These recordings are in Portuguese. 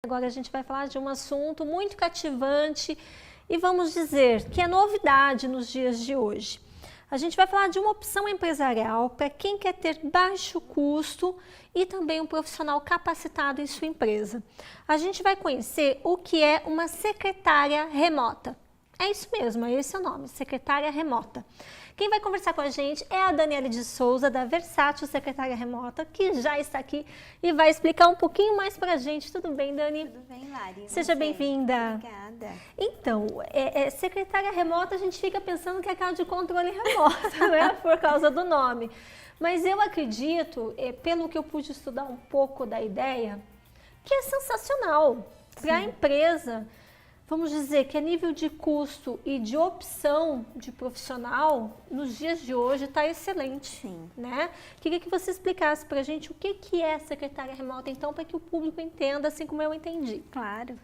Agora a gente vai falar de um assunto muito cativante e vamos dizer que é novidade nos dias de hoje. A gente vai falar de uma opção empresarial para quem quer ter baixo custo e também um profissional capacitado em sua empresa. A gente vai conhecer o que é uma secretária remota. É isso mesmo, é esse o nome, secretária remota. Quem vai conversar com a gente é a Daniele de Souza, da Versátil Secretária Remota, que já está aqui e vai explicar um pouquinho mais para a gente. Tudo bem, Dani? Tudo bem, Lari. Seja bem-vinda. Obrigada. Então, secretária remota, a gente fica pensando que é aquela de controle remoto, né? Por causa do nome. Mas eu acredito, pelo que eu pude estudar um pouco da ideia, que é sensacional para a empresa. Vamos dizer que a nível de custo e de opção de profissional, nos dias de hoje está excelente. Sim. Né? Queria que você explicasse para a gente o que é secretária remota, então, para que o público entenda, assim como eu entendi. Claro.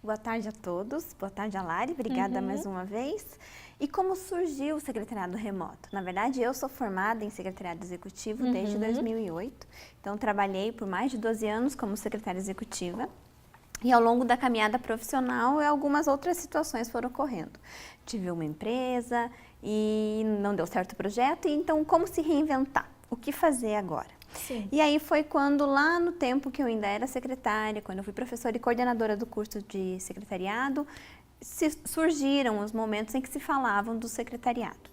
Boa tarde a todos. Boa tarde, a Lari. Obrigada mais uma vez. E como surgiu o secretariado remoto? Na verdade, eu sou formada em secretariado executivo desde 2008. Então, trabalhei por mais de 12 anos como secretária executiva. E ao longo da caminhada profissional, algumas outras situações foram ocorrendo. Tive uma empresa e não deu certo o projeto, e então como se reinventar? O que fazer agora? Sim. E aí foi quando, lá no tempo que eu ainda era secretária, quando eu fui professora e coordenadora do curso de secretariado, surgiram os momentos em que se falavam do secretariado.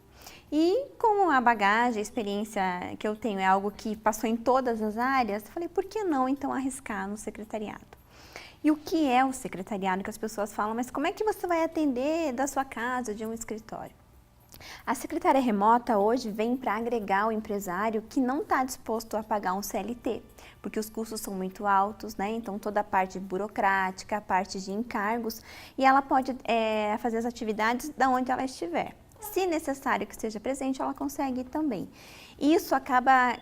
E com a bagagem, a experiência que eu tenho é algo que passou em todas as áreas, falei, por que não então arriscar no secretariado? E o que é o secretariado que as pessoas falam, mas como é que você vai atender da sua casa, de um escritório? A secretária remota hoje vem para agregar o empresário que não está disposto a pagar um CLT, porque os custos são muito altos, né? Então toda a parte burocrática, a parte de encargos, e ela pode fazer as atividades da onde ela estiver. Se necessário que esteja presente, ela consegue também. Isso acaba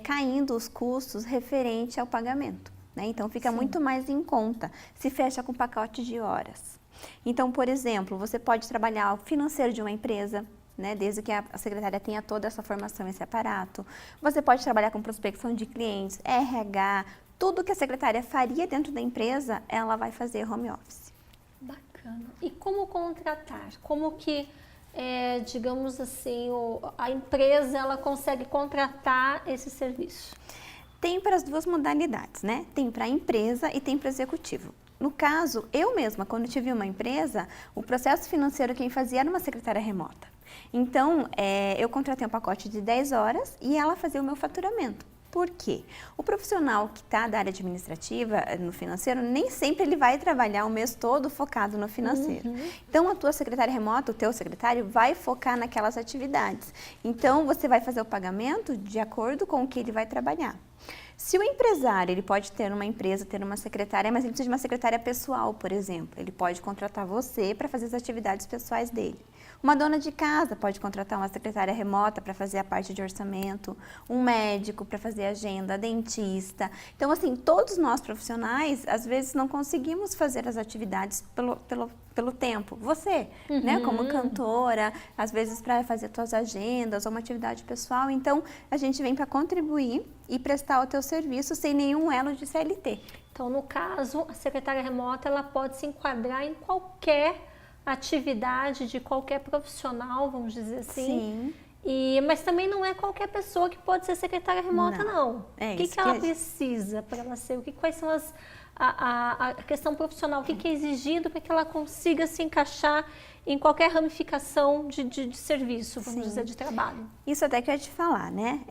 caindo os custos referente ao pagamento. Então fica muito mais em conta, se fecha com pacote de horas. Então, por exemplo, você pode trabalhar o financeiro de uma empresa, né, desde que a secretária tenha toda essa formação, esse aparato. Você pode trabalhar com prospecção de clientes, RH, tudo que a secretária faria dentro da empresa, ela vai fazer home office. Bacana. E como contratar? Como que, digamos assim, a empresa ela consegue contratar esse serviço? Tem para as duas modalidades, né? Tem para a empresa e tem para o executivo. No caso, eu mesma, quando tive uma empresa, o processo financeiro quem fazia era uma secretária remota. Então, eu contratei um pacote de 10 horas e ela fazia o meu faturamento. Por quê? O profissional que está da área administrativa, no financeiro, nem sempre ele vai trabalhar o mês todo focado no financeiro. Então, a tua secretária remota, o teu secretário, vai focar naquelas atividades. Então, você vai fazer o pagamento de acordo com o que ele vai trabalhar. Se o empresário, ele pode ter uma empresa, ter uma secretária, mas ele precisa de uma secretária pessoal, por exemplo. Ele pode contratar você para fazer as atividades pessoais dele. Uma dona de casa pode contratar uma secretária remota para fazer a parte de orçamento, um médico para fazer agenda, dentista. Então, assim, todos nós profissionais, às vezes, não conseguimos fazer as atividades pelo tempo. Você, né, como cantora, às vezes para fazer suas agendas ou uma atividade pessoal. Então, a gente vem para contribuir e prestar o teu serviço sem nenhum elo de CLT. Então, no caso, a secretária remota ela pode se enquadrar em qualquer atividade de qualquer profissional, vamos dizer assim. Sim. Mas também não é qualquer pessoa que pode ser secretária remota, não. O que ela precisa para ela ser? Quais são a questão profissional? O que é exigido para que ela consiga se encaixar em qualquer ramificação de serviço, vamos dizer, de trabalho? Isso até que eu ia te falar, né?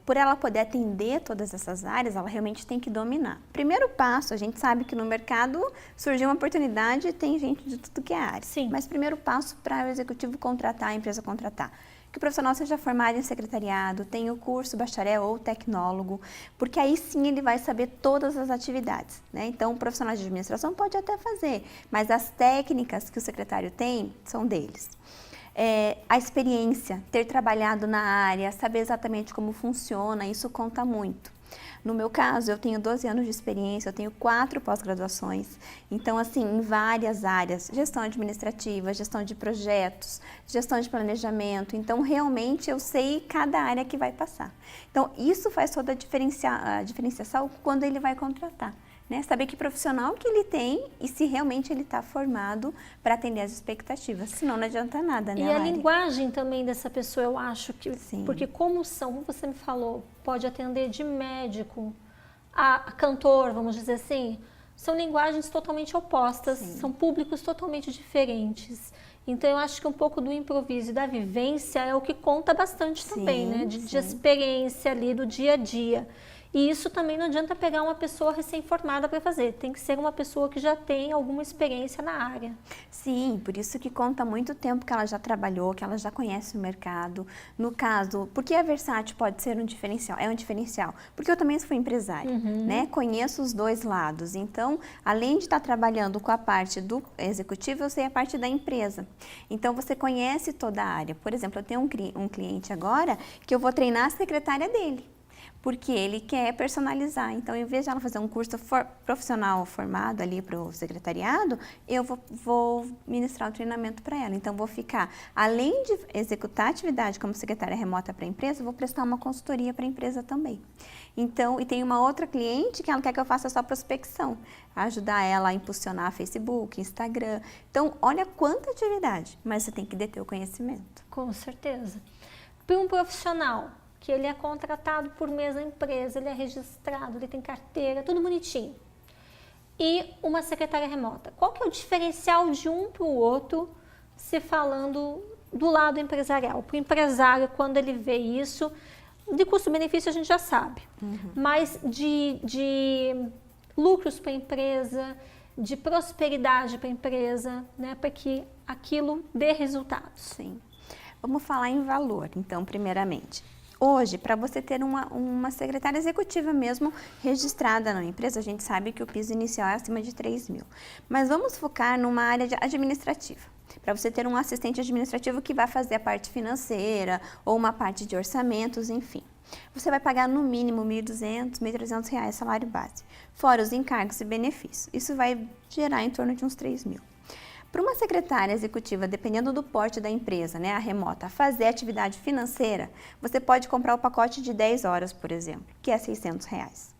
Por ela poder atender todas essas áreas, ela realmente tem que dominar. Primeiro passo, a gente sabe que no mercado surgiu uma oportunidade e tem gente de tudo que é área. Sim. Mas primeiro passo para o executivo contratar, a empresa contratar. Que o profissional seja formado em secretariado, tenha o curso bacharel ou tecnólogo, porque aí sim ele vai saber todas as atividades, né? Então, o profissional de administração pode até fazer, mas as técnicas que o secretário tem são deles. A experiência, ter trabalhado na área, saber exatamente como funciona, isso conta muito. No meu caso, eu tenho 12 anos de experiência, eu tenho 4 pós-graduações, então assim, em várias áreas, gestão administrativa, gestão de projetos, gestão de planejamento, então realmente eu sei cada área que vai passar. Então isso faz toda a diferenciação quando ele vai contratar. né? Saber que profissional que ele tem e se realmente ele está formado para atender as expectativas, senão não adianta nada, né, E a Lari? linguagem também dessa pessoa, eu acho que... Sim. Porque como você me falou, pode atender de médico a cantor, vamos dizer assim, são linguagens totalmente opostas, Sim. são públicos totalmente diferentes. Então, eu acho que um pouco do improviso e da vivência é o que conta bastante também, né? De experiência ali do dia a dia. E isso também não adianta pegar uma pessoa recém-formada para fazer, tem que ser uma pessoa que já tem alguma experiência na área. Sim, por isso que conta muito tempo que ela já trabalhou, que ela já conhece o mercado. No caso, porque a Versátil pode ser um diferencial? É um diferencial, porque eu também fui empresária, né? Conheço os dois lados. Então, além de estar trabalhando com a parte do executivo, eu sei a parte da empresa. Então, você conhece toda a área. Por exemplo, eu tenho um cliente agora que eu vou treinar a secretária dele, porque ele quer personalizar. Então, em vez de ela fazer um curso profissional formado ali para o secretariado, eu vou ministrar o treinamento para ela. Então, vou ficar, além de executar a atividade como secretária remota para a empresa, vou prestar uma consultoria para a empresa também. Então, e tem uma outra cliente que ela quer que eu faça só prospecção, ajudar ela a impulsionar Facebook, Instagram. Então, olha quanta atividade, mas você tem que deter o conhecimento. Com certeza. Para um profissional que ele é contratado por mês na empresa, ele é registrado, ele tem carteira, tudo bonitinho. E uma secretária remota. Qual que é o diferencial de um para o outro, se falando do lado empresarial? Para o empresário, quando ele vê isso, de custo-benefício a gente já sabe, mas de lucros para a empresa, de prosperidade para a empresa, né, para que aquilo dê resultados. Sim. Vamos falar em valor, então, primeiramente. Hoje, para você ter uma secretária executiva mesmo registrada na empresa, a gente sabe que o piso inicial é acima de 3.000. Mas vamos focar numa área administrativa. Para você ter um assistente administrativo que vai fazer a parte financeira ou uma parte de orçamentos, enfim. Você vai pagar no mínimo R$ 1.200, R$ 1.300 salário base, fora os encargos e benefícios. Isso vai gerar em torno de uns 3.000. Para uma secretária executiva, dependendo do porte da empresa, né, a remota, fazer atividade financeira, você pode comprar o pacote de 10 horas, por exemplo, que é R$ 600.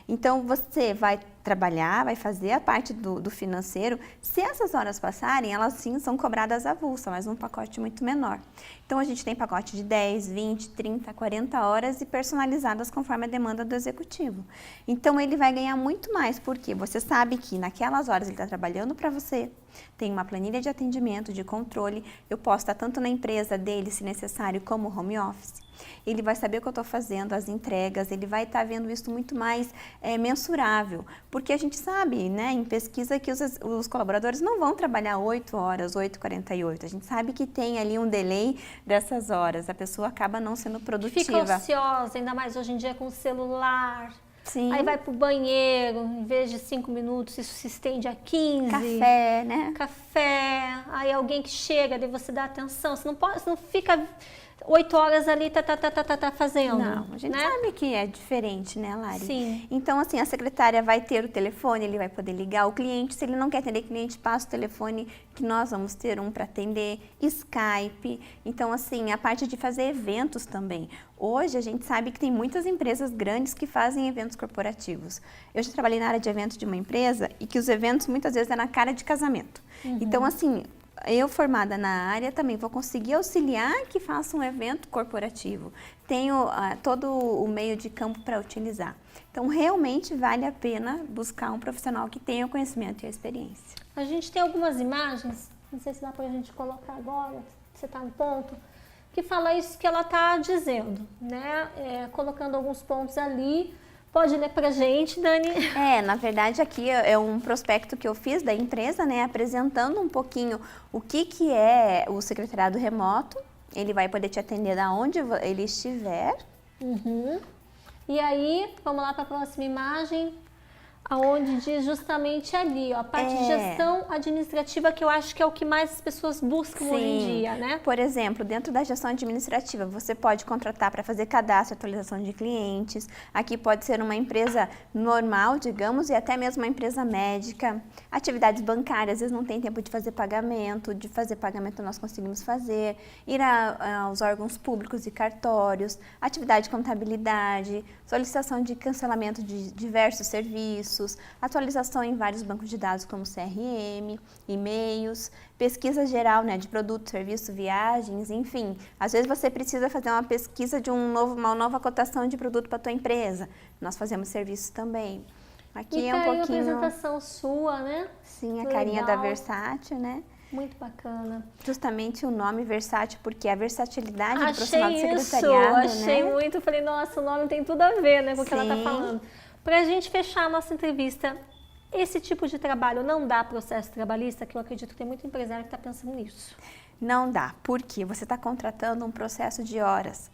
Então, você vai trabalhar, vai fazer a parte do financeiro. Se essas horas passarem, elas sim são cobradas avulsa, mas num pacote muito menor. Então, a gente tem pacote de 10, 20, 30, 40 horas e personalizadas conforme a demanda do executivo. Então, ele vai ganhar muito mais, porque você sabe que naquelas horas ele está trabalhando para você, tem uma planilha de atendimento, de controle. Eu posso estar tanto na empresa dele, se necessário, como home office. Ele vai saber o que eu estou fazendo, as entregas, ele vai estar vendo isso muito mais mensurável. Porque a gente sabe, né, em pesquisa, que os colaboradores não vão trabalhar 8 horas, 8h48. A gente sabe que tem ali um delay dessas horas, a pessoa acaba não sendo produtiva. Fica ociosa, ainda mais hoje em dia com o celular. Sim. Aí vai pro banheiro, em vez de 5 minutos, isso se estende a 15. Café, né? Café, aí alguém que chega, daí você dá atenção, você não fica 8 horas ali, fazendo. Não, a gente né? sabe que é diferente, né, Lari? Sim. Então, assim, a secretária vai ter o telefone, ele vai poder ligar o cliente. Se ele não quer atender cliente, passa o telefone, que nós vamos ter um para atender, Skype. Então, assim, a parte de fazer eventos também. Hoje, a gente sabe que tem muitas empresas grandes que fazem eventos corporativos. Eu já trabalhei na área de eventos de uma empresa e que os eventos, muitas vezes, é na cara de casamento. Então, assim, eu formada na área também vou conseguir auxiliar que faça um evento corporativo. Tenho todo o meio de campo para utilizar. Então, realmente vale a pena buscar um profissional que tenha o conhecimento e a experiência. A gente tem algumas imagens, não sei se dá para a gente colocar agora, você está no ponto, que fala isso que ela está dizendo, né? Colocando alguns pontos ali. Pode ler pra gente, Dani? Na verdade aqui é um prospecto que eu fiz da empresa, né, apresentando um pouquinho o que é o secretariado remoto. Ele vai poder te atender da onde ele estiver. E aí, vamos lá para a próxima imagem, aonde diz justamente ali, ó, a parte de gestão administrativa, que eu acho que é o que mais as pessoas buscam hoje em dia, né? Por exemplo, dentro da gestão administrativa, você pode contratar para fazer cadastro e atualização de clientes. Aqui pode ser uma empresa normal, digamos, e até mesmo uma empresa médica. Atividades bancárias, às vezes não tem tempo de fazer pagamento, nós conseguimos fazer. Ir aos órgãos públicos e cartórios, atividade de contabilidade, solicitação de cancelamento de diversos serviços. serviços, atualização em vários bancos de dados como CRM, e-mails, pesquisa geral, né, de produto, serviço, viagens, enfim. Às vezes você precisa fazer uma pesquisa de uma nova cotação de produto para a tua empresa. Nós fazemos serviço também. Aqui e é um tá aí pouquinho... a apresentação sua, né? Sim, a Legal. carinha da Versátil, né? Muito bacana. Justamente o nome Versátil, porque a versatilidade do Achei profissional de isso, secretariado, achei né? muito. Falei, nossa, o nome tem tudo a ver, né, com o que ela tá Sim. falando. Pra gente fechar a nossa entrevista, esse tipo de trabalho não dá processo trabalhista, que eu acredito que tem muito empresário que tá pensando nisso. Não dá, porque você está contratando um processo de horas.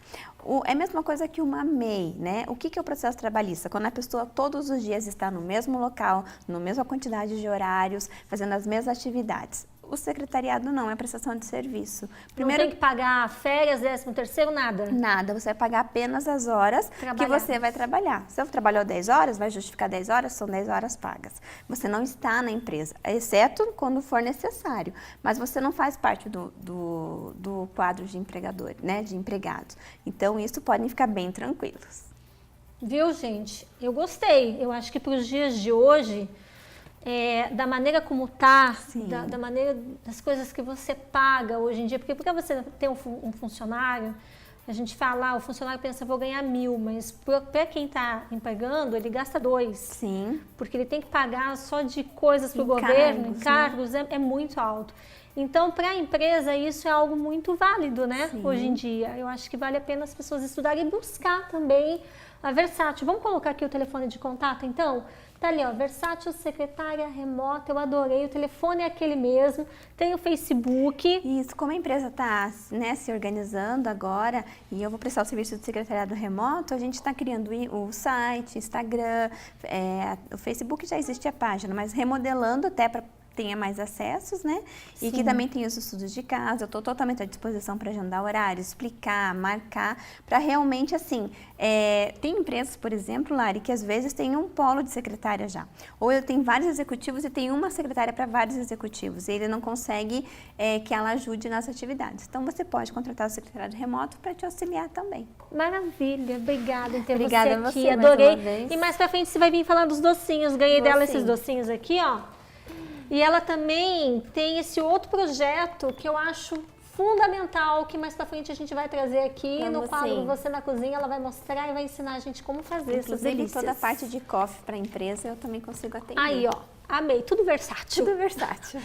É a mesma coisa que uma MEI, né? O que é o processo trabalhista? Quando a pessoa todos os dias está no mesmo local, na mesma quantidade de horários, fazendo as mesmas atividades. O secretariado não, é prestação de serviço. Primeiro, não tem que pagar férias, 13º, nada? Nada, você vai pagar apenas as horas que você vai trabalhar. Se você trabalhou 10 horas, vai justificar 10 horas, são 10 horas pagas. Você não está na empresa, exceto quando for necessário. Mas você não faz parte do quadro de empregador, né, de empregados. Então, isso podem ficar bem tranquilos. Viu, gente? Eu gostei. Eu acho que para os dias de hoje... da maneira como tá, da maneira das coisas que você paga hoje em dia, porque você tem um funcionário, a gente fala, o funcionário pensa, vou ganhar 1.000, mas para quem está empregando, ele gasta 2. Sim. Porque ele tem que pagar só de coisas para o governo, encargos, né? é muito alto. Então, para a empresa, isso é algo muito válido, né? Sim. Hoje em dia. Eu acho que vale a pena as pessoas estudarem e buscar também a Versátil. Vamos colocar aqui o telefone de contato, então? Tá ali, ó, Versátil Secretária Remota, eu adorei, o telefone é aquele mesmo, tem o Facebook. Isso, como a empresa está, né, se organizando agora e eu vou prestar o serviço de secretariado remoto, a gente está criando o site, Instagram, o Facebook já existe a página, mas remodelando até para tenha mais acessos, né? Sim. E que também tem os estudos de casa. Eu estou totalmente à disposição para agendar horário, explicar, marcar, para realmente, assim, tem empresas, por exemplo, Lari, que às vezes tem um polo de secretária já. Ou eu tenho vários executivos e tem uma secretária para vários executivos. E ele não consegue que ela ajude nas atividades. Então, você pode contratar o secretário remoto para te auxiliar também. Maravilha, obrigada em ter Obrigada você aqui, a você, adorei. E mais pra frente você vai vir falando dos docinhos, ganhei dela esses docinhos aqui, ó. E ela também tem esse outro projeto que eu acho fundamental, que mais pra frente a gente vai trazer aqui no quadro Você na Cozinha. Ela vai mostrar e vai ensinar a gente como fazer essas delícias. Toda a parte de coffee para a empresa eu também consigo atender. Aí, ó, amei, tudo versátil. Tudo versátil.